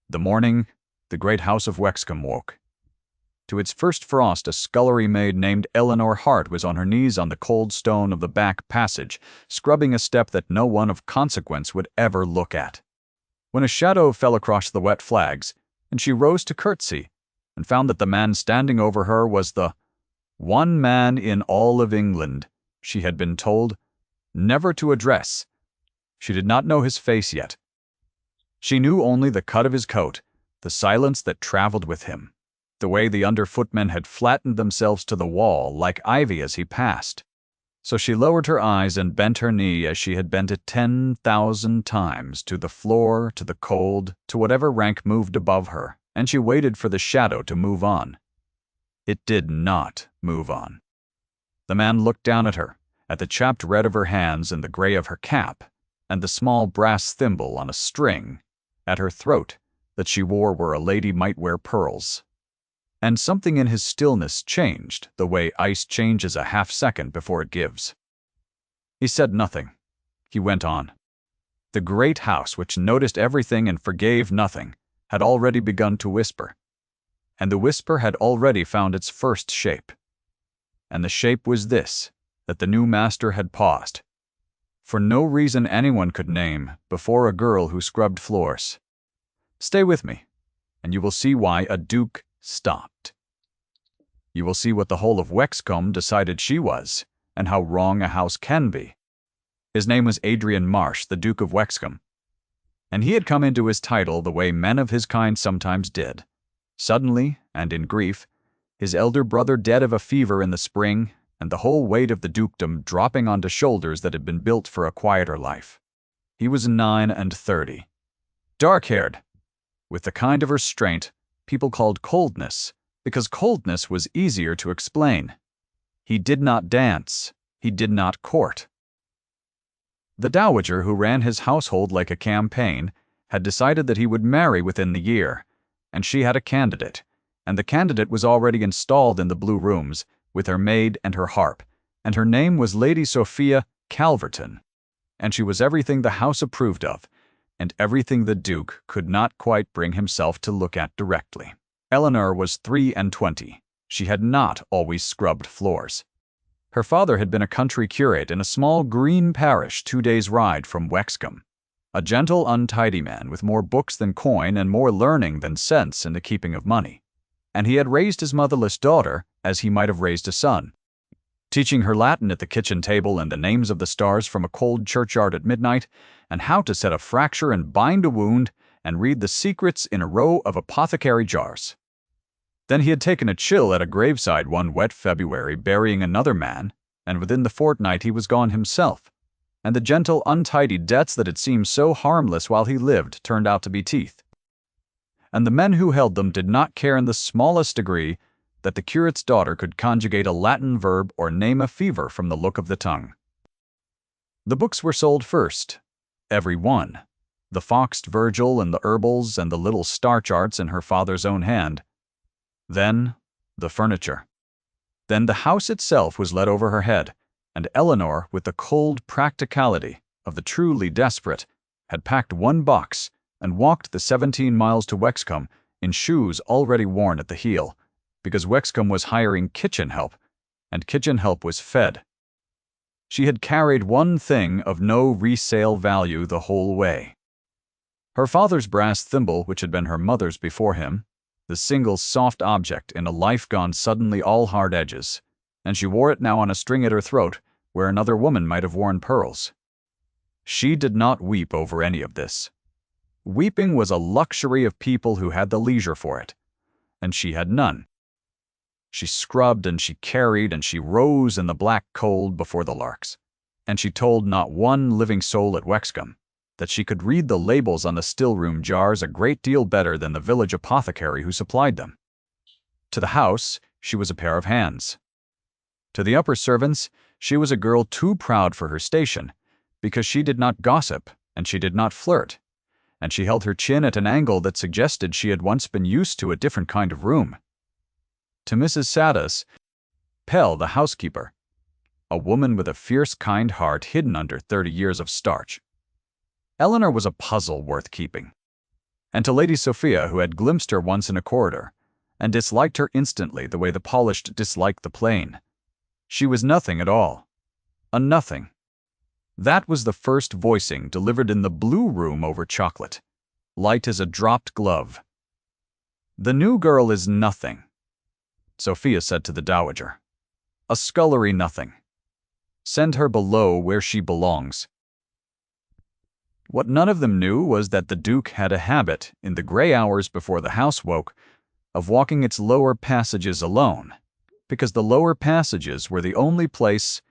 The morning, the great house of Wexcombe woke. To its first frost, a scullery maid named Eleanor Hart was on her knees on the cold stone of the back passage, scrubbing a step that no one of consequence would ever look at. When a shadow fell across the wet flags, and she rose to curtsy, and found that the man standing over her was the one man in all of England she had been told never to address. She did not know his face yet. She knew only the cut of his coat, the silence that traveled with him, the way the under-footmen had flattened themselves to the wall like ivy as he passed. So she lowered her eyes and bent her knee as she had bent it 10,000 times, to the floor, to the cold, to whatever rank moved above her, and she waited for the shadow to move on. It did not move on. The man looked down at her, at the chapped red of her hands and the gray of her cap, and the small brass thimble on a string at her throat that she wore where a lady might wear pearls. And something in his stillness changed, the way ice changes a half-second before it gives. He said nothing. He went on. The great house, which noticed everything and forgave nothing, had already begun to whisper. And the whisper had already found its first shape. And the shape was this, that the new master had paused, for no reason anyone could name, before a girl who scrubbed floors. Stay with me, and you will see why a duke stopped. You will see what the whole of Wexcombe decided she was, and how wrong a house can be. His name was Adrian Marsh, the Duke of Wexcombe, and he had come into his title the way men of his kind sometimes did, suddenly and in grief, his elder brother dead of a fever in the spring, and the whole weight of the dukedom dropping onto shoulders that had been built for a quieter life. He was 39, dark-haired, with the kind of restraint people called coldness, because coldness was easier to explain. He did not dance. He did not court. The dowager who ran his household like a campaign had decided that he would marry within the year, and she had a candidate, and the candidate was already installed in the blue rooms, with her maid and her harp, and her name was Lady Sophia Calverton, and she was everything the house approved of, and everything the Duke could not quite bring himself to look at directly. Eleanor was 23. She had not always scrubbed floors. Her father had been a country curate in a small green parish 2 days' ride from Wexcombe, a gentle, untidy man with more books than coin and more learning than sense in the keeping of money. And he had raised his motherless daughter as he might have raised a son, teaching her Latin at the kitchen table and the names of the stars from a cold churchyard at midnight, and how to set a fracture and bind a wound and read the secrets in a row of apothecary jars. Then he had taken a chill at a graveside one wet February, burying another man, and within the fortnight he was gone himself, and the gentle, untidy debts that had seemed so harmless while he lived turned out to be teeth. And the men who held them did not care in the smallest degree that the curate's daughter could conjugate a Latin verb or name a fever from the look of the tongue. The books were sold first, every one, the foxed Virgil and the herbals and the little star charts in her father's own hand. Then the furniture. Then the house itself was let over her head, and Eleanor, with the cold practicality of the truly desperate, had packed one box and walked the 17 miles to Wexcombe in shoes already worn at the heel, because Wexcombe was hiring kitchen help, and kitchen help was fed. She had carried one thing of no resale value the whole way. Her father's brass thimble, which had been her mother's before him, the single soft object in a life gone suddenly all hard edges, and she wore it now on a string at her throat, where another woman might have worn pearls. She did not weep over any of this. Weeping was a luxury of people who had the leisure for it, and she had none. She scrubbed and she carried and she rose in the black cold before the larks, and she told not one living soul at Wexcombe that she could read the labels on the still-room jars a great deal better than the village apothecary who supplied them. To the house, she was a pair of hands. To the upper servants, she was a girl too proud for her station, because she did not gossip and she did not flirt, and she held her chin at an angle that suggested she had once been used to a different kind of room. To Mrs. Saddis, Pell, the housekeeper, a woman with a fierce, kind heart hidden under 30 years of starch, Eleanor was a puzzle worth keeping. and to Lady Sophia, who had glimpsed her once in a corridor, and disliked her instantly the way the polished dislike the plain. She was nothing at all. A nothing. That was the first voicing delivered in the blue room over chocolate, light as a dropped glove. "The new girl is nothing," Sophia said to the dowager. "A scullery nothing. Send her below where she belongs." What none of them knew was that the Duke had a habit, in the grey hours before the house woke, of walking its lower passages alone, because the lower passages were the only place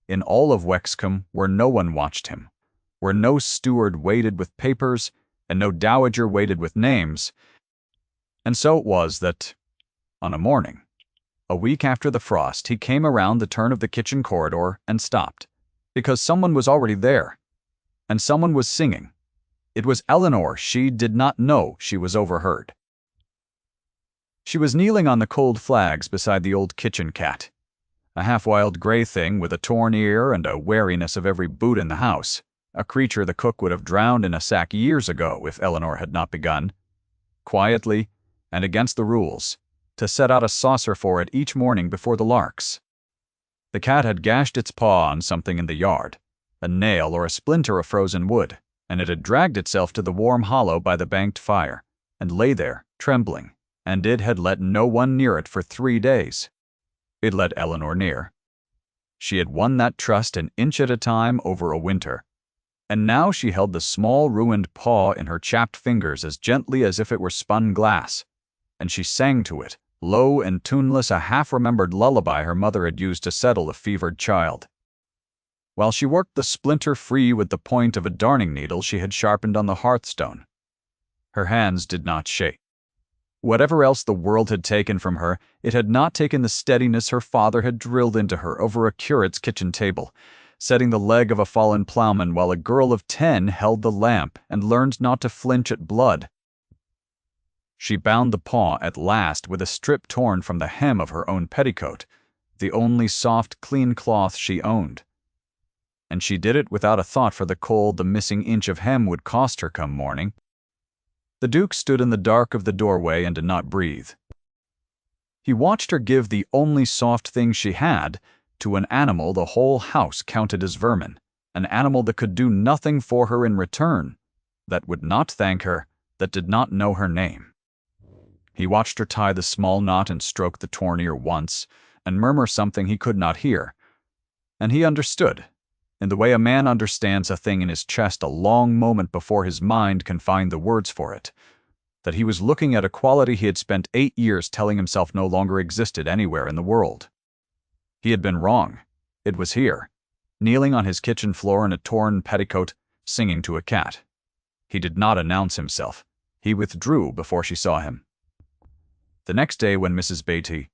in all of Wexcombe where no one watched him, where no steward waited with papers and no dowager waited with names. And so it was that, on a morning, a week after the frost, he came around the turn of the kitchen corridor and stopped, because someone was already there, and someone was singing. It was Eleanor. She did not know she was overheard. She was kneeling on the cold flags beside the old kitchen cat, a half-wild grey thing with a torn ear and a wariness of every boot in the house, a creature the cook would have drowned in a sack years ago if Eleanor had not begun, quietly and against the rules, to set out a saucer for it each morning before the larks. The cat had gashed its paw on something in the yard, a nail or a splinter of frozen wood, and it had dragged itself to the warm hollow by the banked fire, and lay there, trembling, and it had let no one near it for 3 days. It let Eleanor near. She had won that trust an inch at a time over a winter, and now she held the small ruined paw in her chapped fingers as gently as if it were spun glass, and she sang to it, low and tuneless, a half-remembered lullaby her mother had used to settle a fevered child. While she worked the splinter free with the point of a darning needle she had sharpened on the hearthstone, her hands did not shake. Whatever else the world had taken from her, it had not taken the steadiness her father had drilled into her over a curate's kitchen table, setting the leg of a fallen ploughman while a girl of 10 held the lamp and learned not to flinch at blood. She bound the paw at last with a strip torn from the hem of her own petticoat, the only soft, clean cloth she owned. And she did it without a thought for the cold the missing inch of hem would cost her come morning. The Duke stood in the dark of the doorway and did not breathe. He watched her give the only soft thing she had to an animal the whole house counted as vermin, an animal that could do nothing for her in return, that would not thank her, that did not know her name. He watched her tie the small knot and stroke the torn ear once, and murmur something he could not hear. And he understood, in the way a man understands a thing in his chest a long moment before his mind can find the words for it, that he was looking at a quality he had spent 8 years telling himself no longer existed anywhere in the world. He had been wrong. It was here, kneeling on his kitchen floor in a torn petticoat, singing to a cat. He did not announce himself. He withdrew before she saw him. The next day, when Mrs. Beatty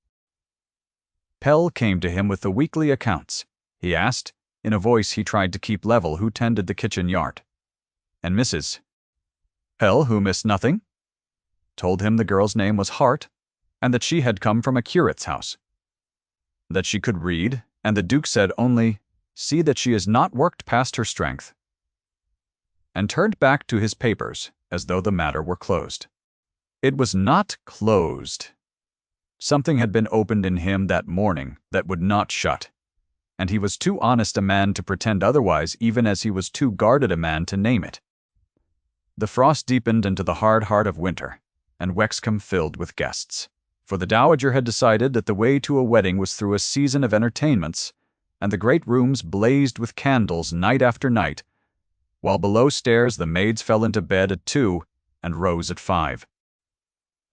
Pell came to him with the weekly accounts, he asked, in a voice he tried to keep level, who tended the kitchen yard. And Mrs. Pell, who missed nothing, told him the girl's name was Hart, and that she had come from a curate's house, that she could read, and the Duke said only, "See that she is not worked past her strength," and turned back to his papers as though the matter were closed. It was not closed. Something had been opened in him that morning that would not shut, and he was too honest a man to pretend otherwise, even as he was too guarded a man to name it. The frost deepened into the hard heart of winter, and Wexcombe filled with guests, for the dowager had decided that the way to a wedding was through a season of entertainments, and the great rooms blazed with candles night after night, while below stairs the maids fell into bed at 2 and rose at 5.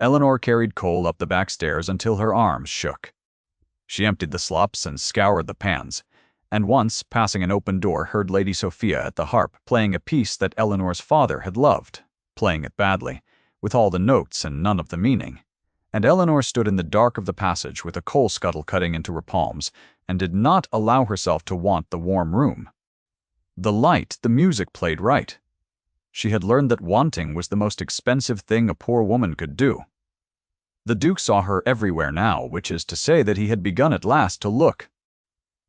Eleanor carried coal up the back stairs until her arms shook. She emptied the slops and scoured the pans, and once, passing an open door, heard Lady Sophia at the harp playing a piece that Eleanor's father had loved, playing it badly, with all the notes and none of the meaning, and Eleanor stood in the dark of the passage with a coal scuttle cutting into her palms, and did not allow herself to want the warm room. The light, the music played right. She had learned that wanting was the most expensive thing a poor woman could do. The Duke saw her everywhere now, which is to say that he had begun at last to look.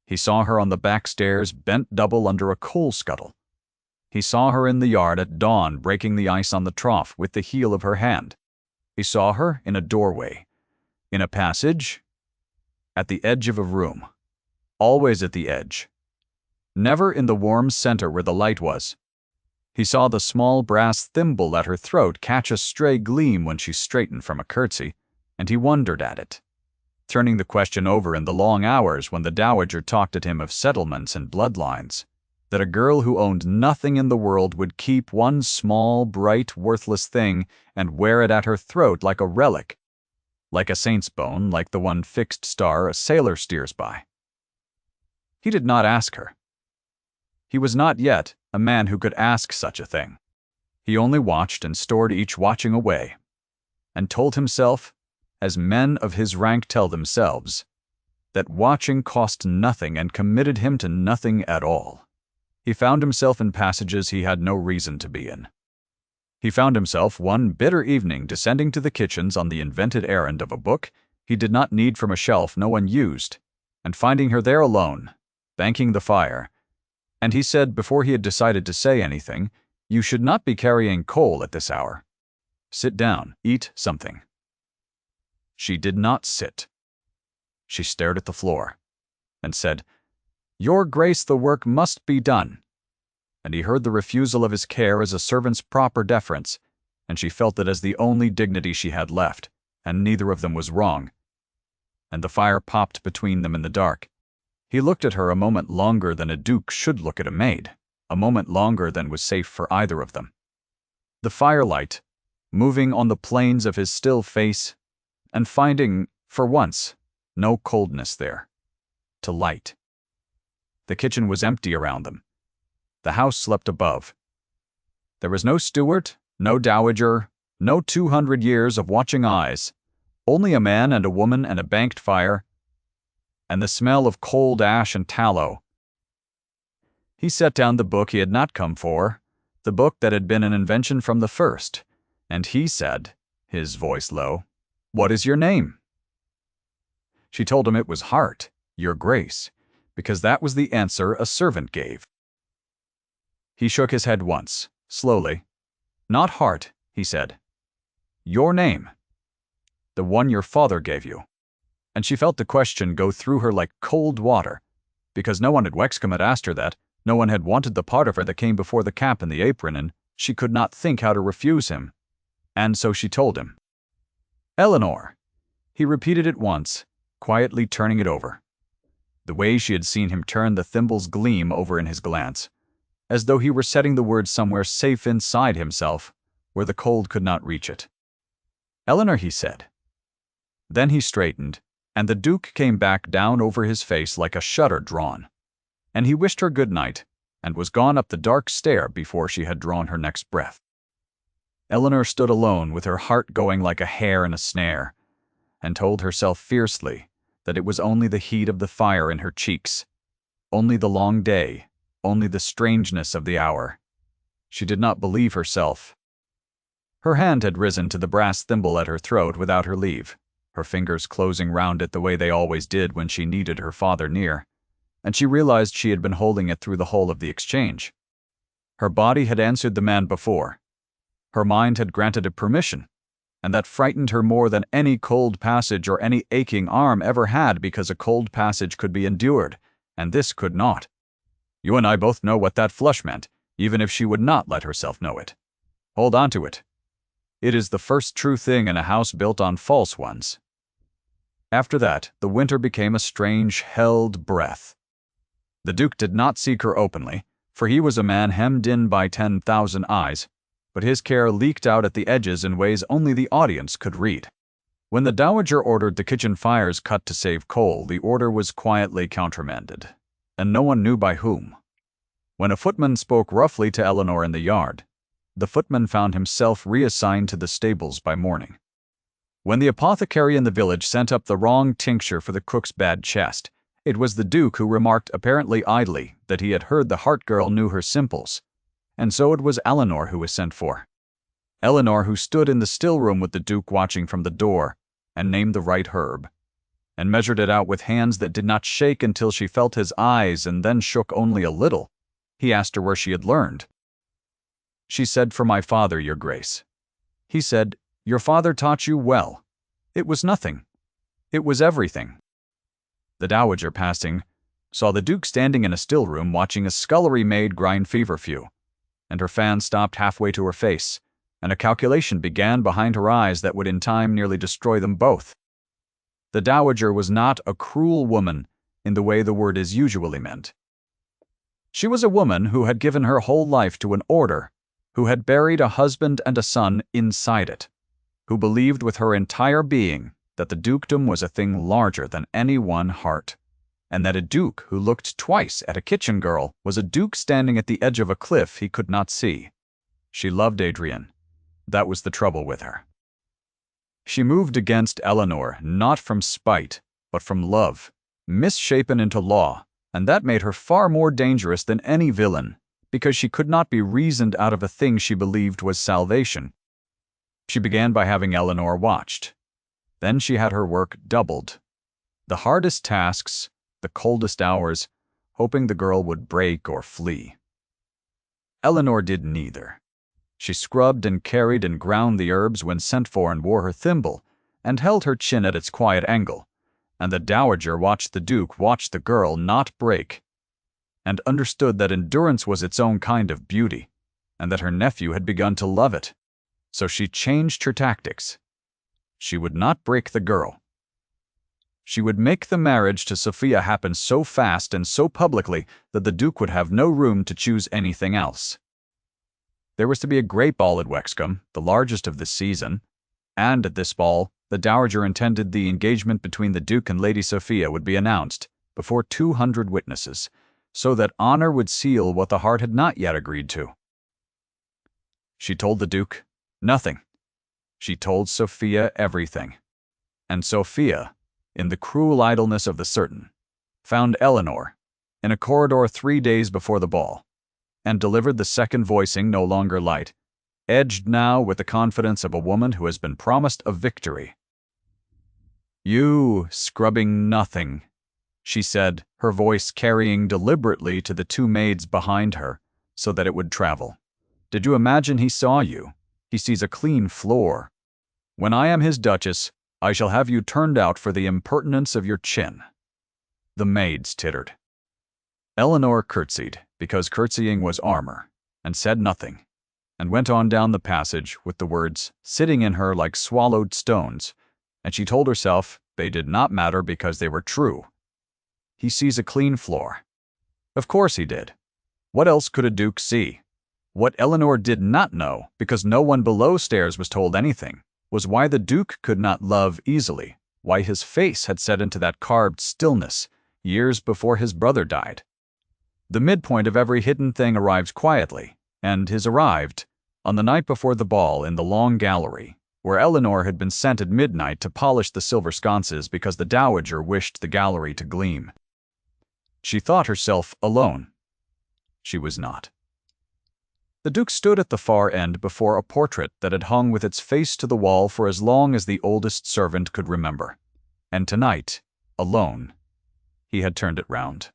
He saw her on the back stairs, bent double under a coal scuttle. He saw her in the yard at dawn breaking the ice on the trough with the heel of her hand. He saw her in a doorway, in a passage, at the edge of a room. Always at the edge. Never in the warm center where the light was. He saw the small brass thimble at her throat catch a stray gleam when she straightened from a curtsy, and he wondered at it, turning the question over in the long hours when the dowager talked at him of settlements and bloodlines, that a girl who owned nothing in the world would keep one small, bright, worthless thing and wear it at her throat like a relic, like a saint's bone, like the one fixed star a sailor steers by. He did not ask her. He was not yet a man who could ask such a thing. He only watched and stored each watching away, and told himself, as men of his rank tell themselves, that watching cost nothing and committed him to nothing at all. He found himself in passages he had no reason to be in. He found himself one bitter evening descending to the kitchens on the invented errand of a book he did not need from a shelf no one used, and finding her there alone, banking the fire, and he said before he had decided to say anything, "You should not be carrying coal at this hour. Sit down, eat something." She did not sit. She stared at the floor, and said, "Your Grace, the work must be done." And he heard the refusal of his care as a servant's proper deference, and she felt it as the only dignity she had left, and neither of them was wrong. And the fire popped between them in the dark. He looked at her a moment longer than a duke should look at a maid, a moment longer than was safe for either of them. The firelight, moving on the planes of his still face, and finding, for once, no coldness there, to light. The kitchen was empty around them. The house slept above. There was no steward, no dowager, no 200 years of watching eyes, only a man and a woman and a banked fire, and the smell of cold ash and tallow. He set down the book he had not come for, the book that had been an invention from the first, and he said, his voice low, "What is your name?" She told him it was Hart, Your Grace, because that was the answer a servant gave. He shook his head once, slowly. "Not Hart," he said. "Your name. The one your father gave you." And she felt the question go through her like cold water, because no one at Wexcombe had asked her that, no one had wanted the part of her that came before the cap and the apron, and she could not think how to refuse him. And so she told him. "Eleanor." He repeated it once, quietly turning it over, the way she had seen him turn the thimble's gleam over in his glance, as though he were setting the word somewhere safe inside himself, where the cold could not reach it. "Eleanor," he said. Then he straightened, and the Duke came back down over his face like a shutter drawn, and he wished her good night, and was gone up the dark stair before she had drawn her next breath. Eleanor stood alone with her heart going like a hare in a snare, and told herself fiercely that it was only the heat of the fire in her cheeks, only the long day, only the strangeness of the hour. She did not believe herself. Her hand had risen to the brass thimble at her throat without her leave, her fingers closing round it the way they always did when she needed her father near, and she realized she had been holding it through the whole of the exchange. Her body had answered the man before. Her mind had granted it permission, and that frightened her more than any cold passage or any aching arm ever had, because a cold passage could be endured, and this could not. You and I both know what that flush meant, even if she would not let herself know it. Hold on to it. It is the first true thing in a house built on false ones. After that, the winter became a strange, held breath. The Duke did not seek her openly, for he was a man hemmed in by 10,000 eyes, but his care leaked out at the edges in ways only the audience could read. When the dowager ordered the kitchen fires cut to save coal, the order was quietly countermanded, and no one knew by whom. When a footman spoke roughly to Eleanor in the yard, the footman found himself reassigned to the stables by morning. When the apothecary in the village sent up the wrong tincture for the cook's bad chest, it was the Duke who remarked apparently idly that he had heard the Hart girl knew her simples, and so it was Eleanor who was sent for. Eleanor, who stood in the still room with the Duke watching from the door, and named the right herb, and measured it out with hands that did not shake until she felt his eyes and then shook only a little. He asked her where she had learned. She said, "For my father, your grace." He said, "Your father taught you well." It was nothing. It was everything. The dowager, passing, saw the Duke standing in a still room watching a scullery maid grind feverfew, and her fan stopped halfway to her face, and a calculation began behind her eyes that would in time nearly destroy them both. The dowager was not a cruel woman in the way the word is usually meant. She was a woman who had given her whole life to an order, who had buried a husband and a son inside it, who believed with her entire being that the dukedom was a thing larger than any one heart, and that a duke who looked twice at a kitchen girl was a duke standing at the edge of a cliff he could not see. She loved Adrian. That was the trouble with her. She moved against Eleanor not from spite, but from love, misshapen into law, and that made her far more dangerous than any villain, because she could not be reasoned out of a thing she believed was salvation. She began by having Eleanor watched. Then she had her work doubled. The hardest tasks, the coldest hours, hoping the girl would break or flee. Eleanor did neither. She scrubbed and carried and ground the herbs when sent for and wore her thimble, and held her chin at its quiet angle, and the dowager watched the Duke watch the girl not break, and understood that endurance was its own kind of beauty, and that her nephew had begun to love it. So she changed her tactics. She would not break the girl. She would make the marriage to Sophia happen so fast and so publicly that the Duke would have no room to choose anything else. There was to be a great ball at Wexcombe, the largest of the season, and at this ball the dowager intended the engagement between the Duke and Lady Sophia would be announced before 200 witnesses, so that honor would seal what the heart had not yet agreed to. She told the Duke nothing. She told Sophia everything. And Sophia, in the cruel idleness of the certain, found Eleanor in a corridor 3 days before the ball, and delivered the second voicing no longer light, edged now with the confidence of a woman who has been promised a victory. "You scrubbing nothing," she said, her voice carrying deliberately to the 2 maids behind her, so that it would travel. "Did you imagine he saw you? He sees a clean floor. When I am his duchess, I shall have you turned out for the impertinence of your chin." The maids tittered. Eleanor curtsied, because curtsying was armor, and said nothing, and went on down the passage with the words sitting in her like swallowed stones, and she told herself they did not matter because they were true. He sees a clean floor. Of course he did. What else could a duke see? What Eleanor did not know, because no one below stairs was told anything, was why the Duke could not love easily, why his face had set into that carved stillness years before his brother died. The midpoint of every hidden thing arrives quietly, and his arrived on the night before the ball in the long gallery, where Eleanor had been sent at midnight to polish the silver sconces because the dowager wished the gallery to gleam. She thought herself alone. She was not. The Duke stood at the far end before a portrait that had hung with its face to the wall for as long as the oldest servant could remember, and tonight, alone, he had turned it round.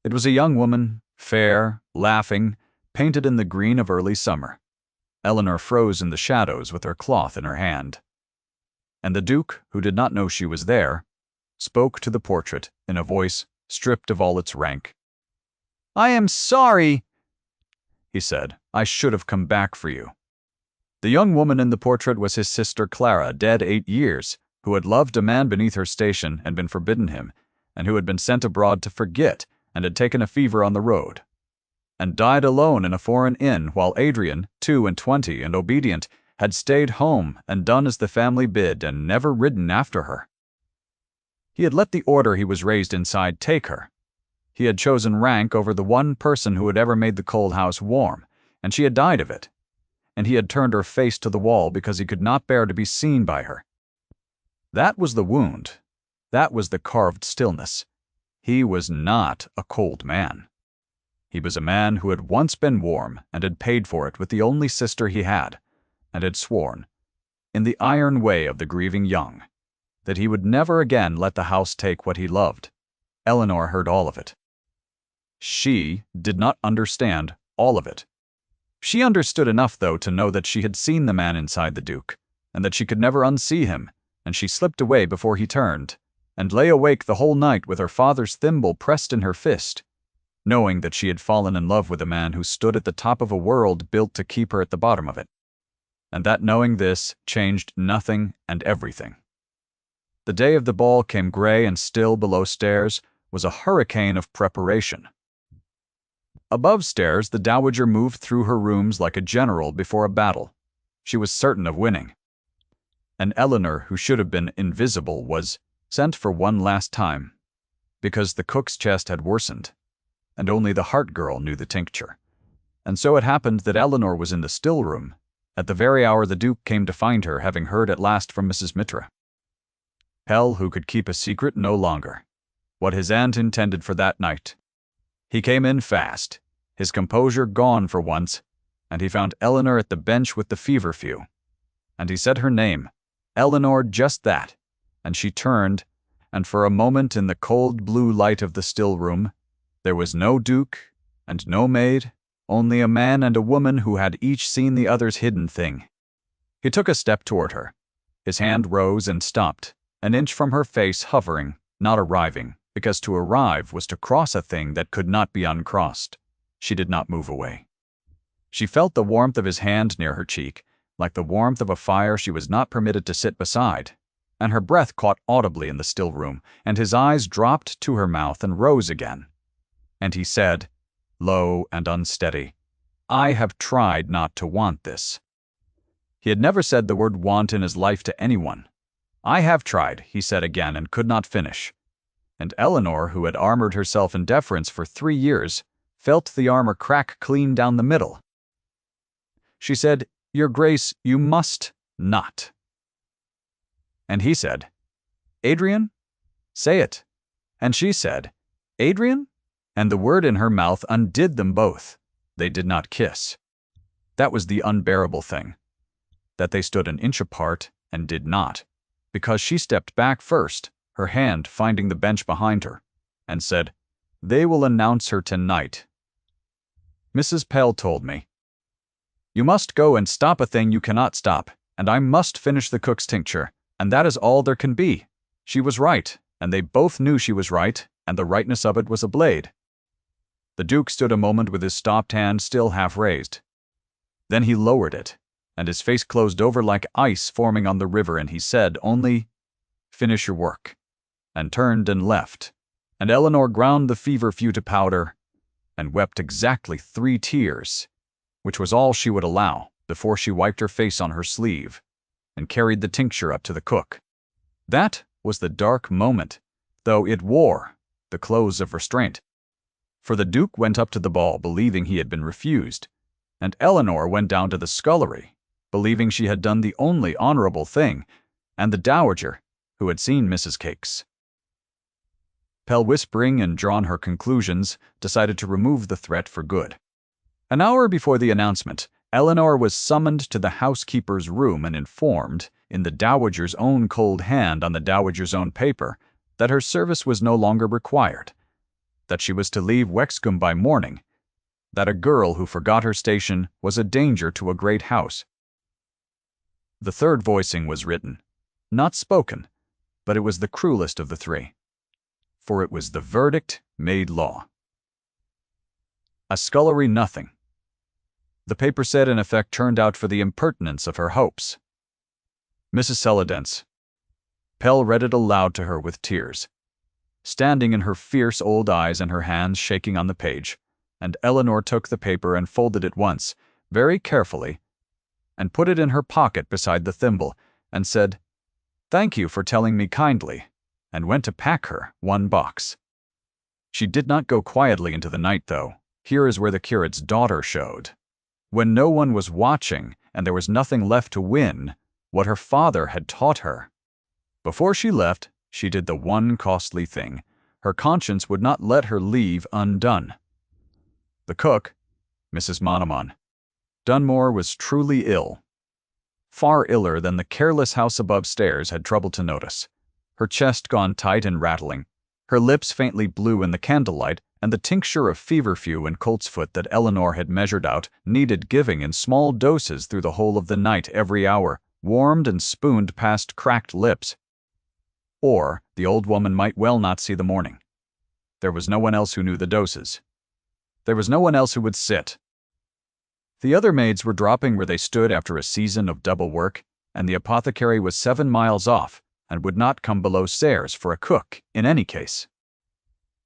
It was a young woman, fair, laughing, painted in the green of early summer. Eleanor froze in the shadows with her cloth in her hand. And the Duke, who did not know she was there, spoke to the portrait in a voice stripped of all its rank. "I am sorry," he said. "I should have come back for you." The young woman in the portrait was his sister Clara, dead 8 years, who had loved a man beneath her station and been forbidden him, and who had been sent abroad to forget and had taken a fever on the road, and died alone in a foreign inn, while Adrian, 22 and obedient, had stayed home and done as the family bid and never ridden after her. He had let the order he was raised inside take her. He had chosen rank over the one person who had ever made the cold house warm, and she had died of it. And he had turned her face to the wall because he could not bear to be seen by her. That was the wound. That was the carved stillness. He was not a cold man. He was a man who had once been warm and had paid for it with the only sister he had, and had sworn, in the iron way of the grieving young, that he would never again let the house take what he loved. Eleanor heard all of it. She did not understand all of it. She understood enough, though, to know that she had seen the man inside the Duke, and that she could never unsee him, and she slipped away before he turned, and lay awake the whole night with her father's thimble pressed in her fist, knowing that she had fallen in love with a man who stood at the top of a world built to keep her at the bottom of it, and that knowing this changed nothing and everything. The day of the ball came gray and still below stairs was a hurricane of preparation. Above stairs, the dowager moved through her rooms like a general before a battle. She was certain of winning. And Eleanor, who should have been invisible, was sent for one last time, because the cook's chest had worsened, and only the Hart girl knew the tincture. And so it happened that Eleanor was in the still room, at the very hour the Duke came to find her, having heard at last from Mrs. Mitra. Pell, who could keep a secret no longer, what his aunt intended for that night. He came in fast, his composure gone for once, and he found Eleanor at the bench with the feverfew. And he said her name, Eleanor, just that, and she turned, and for a moment in the cold blue light of the still room, there was no Duke and no maid, only a man and a woman who had each seen the other's hidden thing. He took a step toward her. His hand rose and stopped, an inch from her face, hovering, not arriving, because to arrive was to cross a thing that could not be uncrossed. She did not move away. She felt the warmth of his hand near her cheek, like the warmth of a fire she was not permitted to sit beside, and her breath caught audibly in the still room, and his eyes dropped to her mouth and rose again. And he said, low and unsteady, I have tried not to want this. He had never said the word want in his life to anyone. I have tried, he said again, and could not finish. And Eleanor, who had armored herself in deference for 3 years, felt the armor crack clean down the middle. She said, Your Grace, you must not. And he said, Adrian? Say it. And she said, Adrian? And the word in her mouth undid them both. They did not kiss. That was the unbearable thing, that they stood an inch apart and did not, because she stepped back first, her hand finding the bench behind her, and said, They will announce her tonight. Mrs. Pell told me, You must go and stop a thing you cannot stop, and I must finish the cook's tincture, and that is all there can be. She was right, and they both knew she was right, and the rightness of it was a blade. The Duke stood a moment with his stopped hand still half raised. Then he lowered it, and his face closed over like ice forming on the river, and he said only, Finish your work, and turned and left, and Eleanor ground the feverfew to powder, and wept exactly 3 tears, which was all she would allow, before she wiped her face on her sleeve, and carried the tincture up to the cook. That was the dark moment, though it wore the clothes of restraint. For the Duke went up to the ball, believing he had been refused, and Eleanor went down to the scullery, believing she had done the only honorable thing, and the dowager, who had seen Mrs. Cakes. Pell, whispering and drawn her conclusions, decided to remove the threat for good. An hour before the announcement, Eleanor was summoned to the housekeeper's room and informed, in the dowager's own cold hand on the dowager's own paper, that her service was no longer required, that she was to leave Wexcombe by morning, that a girl who forgot her station was a danger to a great house. The third voicing was written, not spoken, but it was the cruelest of the 3. For it was the verdict made law. A scullery nothing. The paper said in effect turned out for the impertinence of her hopes. Mrs. Celadence. Pell read it aloud to her with tears, standing in her fierce old eyes and her hands shaking on the page, and Eleanor took the paper and folded it once, very carefully, and put it in her pocket beside the thimble, and said, Thank you for telling me kindly, and went to pack her 1 box. She did not go quietly into the night, though. Here is where the curate's daughter showed. When no one was watching, and there was nothing left to win, what her father had taught her. Before she left, she did the one costly thing. Her conscience would not let her leave undone. The cook, Mrs. Monomon. Dunmore was truly ill. Far iller than the careless house above stairs had troubled to notice. Her chest gone tight and rattling, her lips faintly blue in the candlelight and the tincture of feverfew and coltsfoot that Eleanor had measured out needed giving in small doses through the whole of the night every hour, warmed and spooned past cracked lips. Or the old woman might well not see the morning. There was no one else who knew the doses. There was no one else who would sit. The other maids were dropping where they stood after a season of double work, and the apothecary was 7 miles off and would not come below stairs for a cook in any case.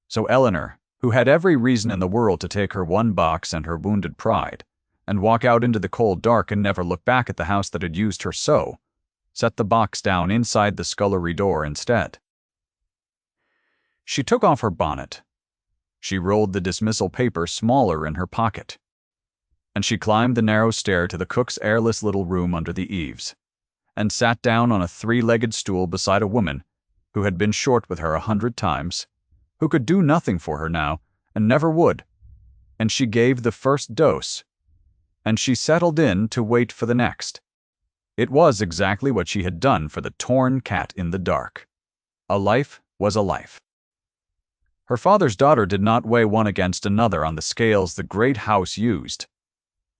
So Eleanor, who had every reason in the world to take her one box and her wounded pride, and walk out into the cold dark and never look back at the house that had used her so, set the box down inside the scullery door instead. She took off her bonnet. She rolled the dismissal paper smaller in her pocket. And she climbed the narrow stair to the cook's airless little room under the eaves, and sat down on a 3-legged stool beside a woman who had been short with her 100 times, who could do nothing for her now, and never would, and she gave the first dose, and she settled in to wait for the next. It was exactly what she had done for the torn cat in the dark. A life was a life. Her father's daughter did not weigh one against another on the scales the great house used,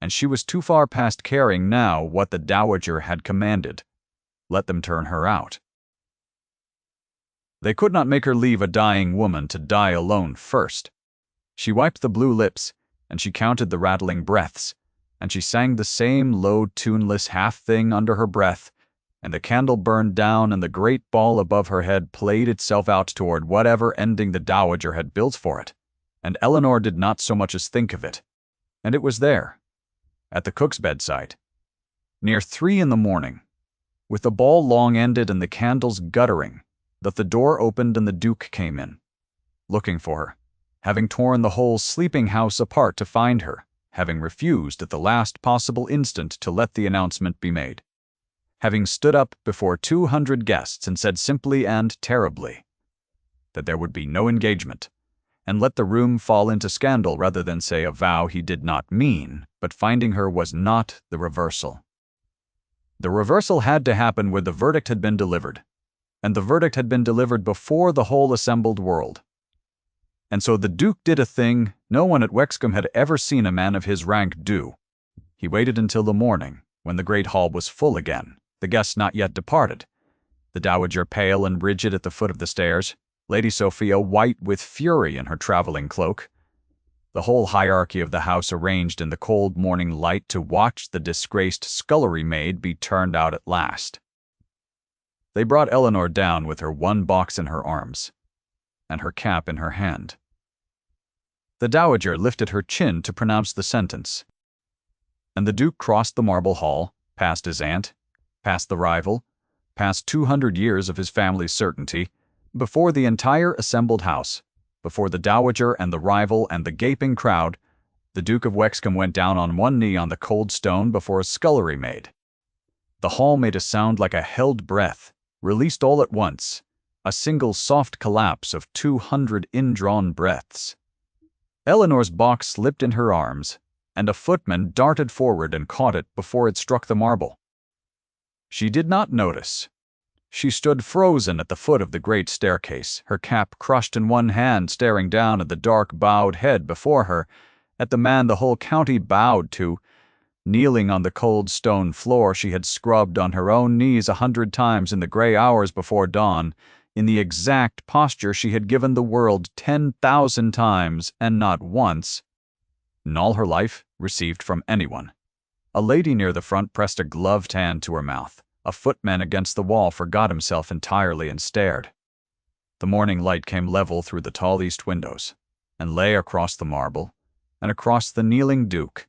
and she was too far past caring now what the dowager had commanded. Let them turn her out. They could not make her leave a dying woman to die alone first. She wiped the blue lips, and she counted the rattling breaths, and she sang the same low, tuneless half-thing under her breath, and the candle burned down and the great ball above her head played itself out toward whatever ending the dowager had built for it, and Eleanor did not so much as think of it. And it was there, at the cook's bedside, near 3 in the morning, with the ball long-ended and the candles guttering, that the door opened and the Duke came in, looking for her, having torn the whole sleeping house apart to find her, having refused at the last possible instant to let the announcement be made, having stood up before 200 guests and said simply and terribly that there would be no engagement, and let the room fall into scandal rather than say a vow he did not mean, but finding her was not the reversal. The reversal had to happen where the verdict had been delivered, and the verdict had been delivered before the whole assembled world. And so the Duke did a thing no one at Wexcombe had ever seen a man of his rank do. He waited until the morning, when the great hall was full again, the guests not yet departed, the dowager pale and rigid at the foot of the stairs, Lady Sophia white with fury in her traveling cloak, the whole hierarchy of the house arranged in the cold morning light to watch the disgraced scullery maid be turned out at last. They brought Eleanor down with her one box in her arms, and her cap in her hand. The dowager lifted her chin to pronounce the sentence, and the Duke crossed the marble hall, past his aunt, past the rival, past 200 years of his family's certainty, before the entire assembled house, before the dowager and the rival and the gaping crowd. The Duke of Wexcombe went down on one knee on the cold stone before a scullery maid. The hall made a sound like a held breath, released all at once, a single soft collapse of 200 indrawn breaths. Eleanor's box slipped in her arms, and a footman darted forward and caught it before it struck the marble. She did not notice. She stood frozen at the foot of the great staircase, her cap crushed in one hand, staring down at the dark bowed head before her, at the man the whole county bowed to, kneeling on the cold stone floor she had scrubbed on her own knees 100 times in the gray hours before dawn, in the exact posture she had given the world 10,000 times, and not once, in all her life, received from anyone. A lady near the front pressed a gloved hand to her mouth. A footman against the wall forgot himself entirely and stared. The morning light came level through the tall east windows, and lay across the marble, and across the kneeling Duke,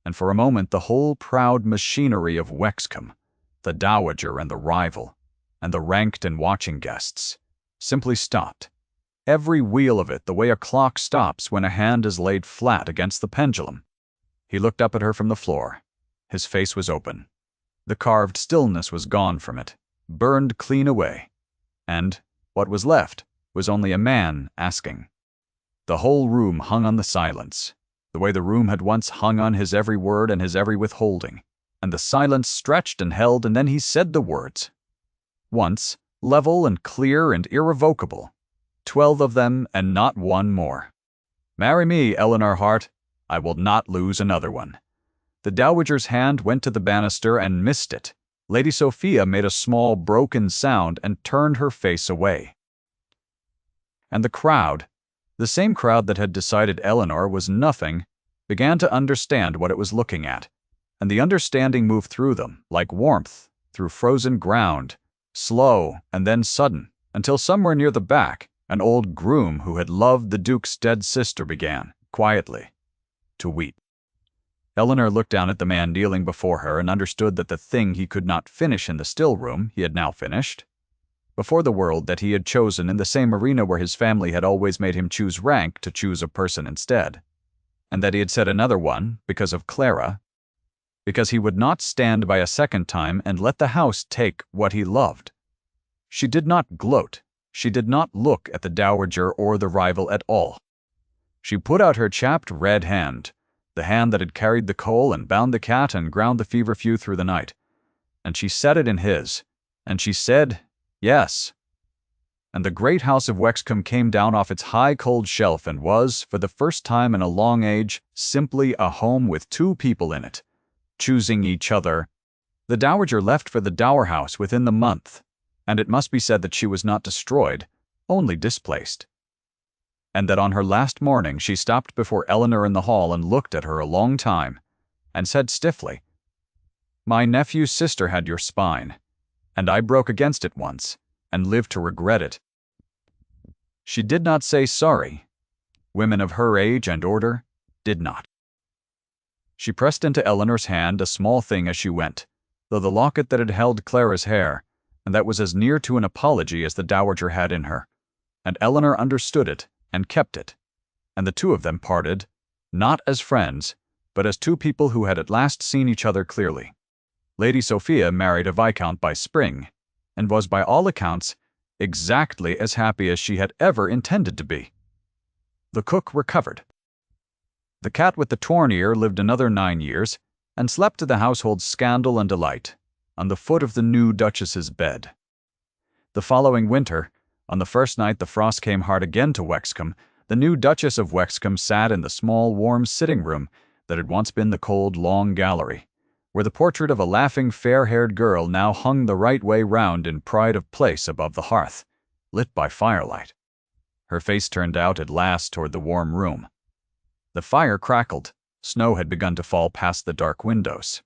and for a moment the whole proud machinery of Wexcombe, the dowager and the rival, and the ranked and watching guests, simply stopped, every wheel of it the way a clock stops when a hand is laid flat against the pendulum. He looked up at her from the floor. His face was open. The carved stillness was gone from it, burned clean away, and what was left was only a man asking. The whole room hung on the silence, the way the room had once hung on his every word and his every withholding, and the silence stretched and held, and then he said the words. Once, level and clear and irrevocable, 12 of them and not one more. Marry me, Eleanor Hart. I will not lose another one." The dowager's hand went to the banister and missed it. Lady Sophia made a small broken sound and turned her face away. And the crowd, the same crowd that had decided Eleanor was nothing, began to understand what it was looking at, and the understanding moved through them, like warmth, through frozen ground, slow and then sudden, until somewhere near the back, an old groom who had loved the Duke's dead sister began, quietly, to weep. Eleanor looked down at the man kneeling before her and understood that the thing he could not finish in the still room he had now finished. Before the world that he had chosen in the same arena where his family had always made him choose rank to choose a person instead. And that he had said another one, because of Clara, because he would not stand by a second time and let the house take what he loved. She did not gloat. She did not look at the dowager or the rival at all. She put out her chapped red hand, the hand that had carried the coal and bound the cat and ground the feverfew through the night, and she set it in his, and she said, "Yes." And the great house of Wexcombe came down off its high cold shelf and was, for the first time in a long age, simply a home with two people in it, choosing each other. The dowager left for the dower house within the month, and it must be said that she was not destroyed, only displaced. And that on her last morning she stopped before Eleanor in the hall and looked at her a long time, and said stiffly, "My nephew's sister had your spine, and I broke against it once, and lived to regret it." She did not say sorry. Women of her age and order did not. She pressed into Eleanor's hand a small thing as she went, though the locket that had held Clara's hair, and that was as near to an apology as the dowager had in her, and Eleanor understood it and kept it, and the two of them parted, not as friends, but as two people who had at last seen each other clearly. Lady Sophia married a viscount by spring, and was by all accounts exactly as happy as she had ever intended to be. The cook recovered. The cat with the torn ear lived another 9 years, and slept to the household's scandal and delight, on the foot of the new Duchess's bed. The following winter, on the first night the frost came hard again to Wexcombe, the new Duchess of Wexcombe sat in the small, warm sitting-room that had once been the cold, long gallery, where the portrait of a laughing, fair-haired girl now hung the right way round in pride of place above the hearth, lit by firelight. Her face turned out at last toward the warm room. The fire crackled. Snow had begun to fall past the dark windows.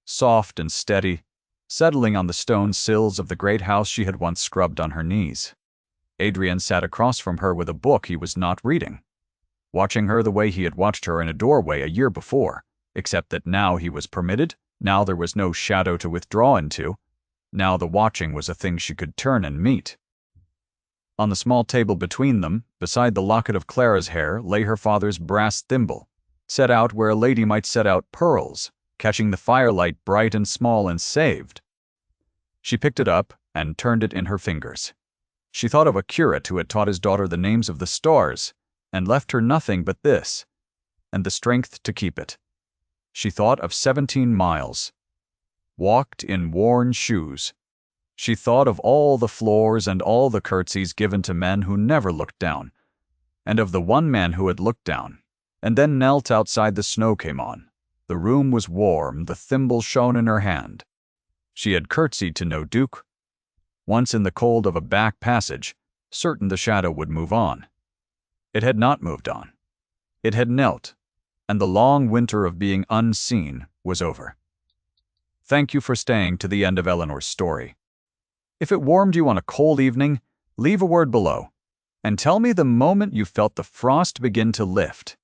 Soft and steady, settling on the stone sills of the great house she had once scrubbed on her knees. Adrian sat across from her with a book he was not reading, watching her the way he had watched her in a doorway a year before, except that now he was permitted, now there was no shadow to withdraw into, now the watching was a thing she could turn and meet. On the small table between them, beside the locket of Clara's hair, lay her father's brass thimble, set out where a lady might set out pearls, catching the firelight bright and small and saved. She picked it up and turned it in her fingers. She thought of a curate who had taught his daughter the names of the stars, and left her nothing but this, and the strength to keep it. She thought of 17 miles, walked in worn shoes. She thought of all the floors and all the curtsies given to men who never looked down, and of the one man who had looked down, and then knelt outside. The snow came on. The room was warm, the thimble shone in her hand. She had curtsied to no duke. Once in the cold of a back passage, certain the shadow would move on. It had not moved on. It had knelt, and the long winter of being unseen was over. Thank you for staying to the end of Eleanor's story. If it warmed you on a cold evening, leave a word below, and tell me the moment you felt the frost begin to lift.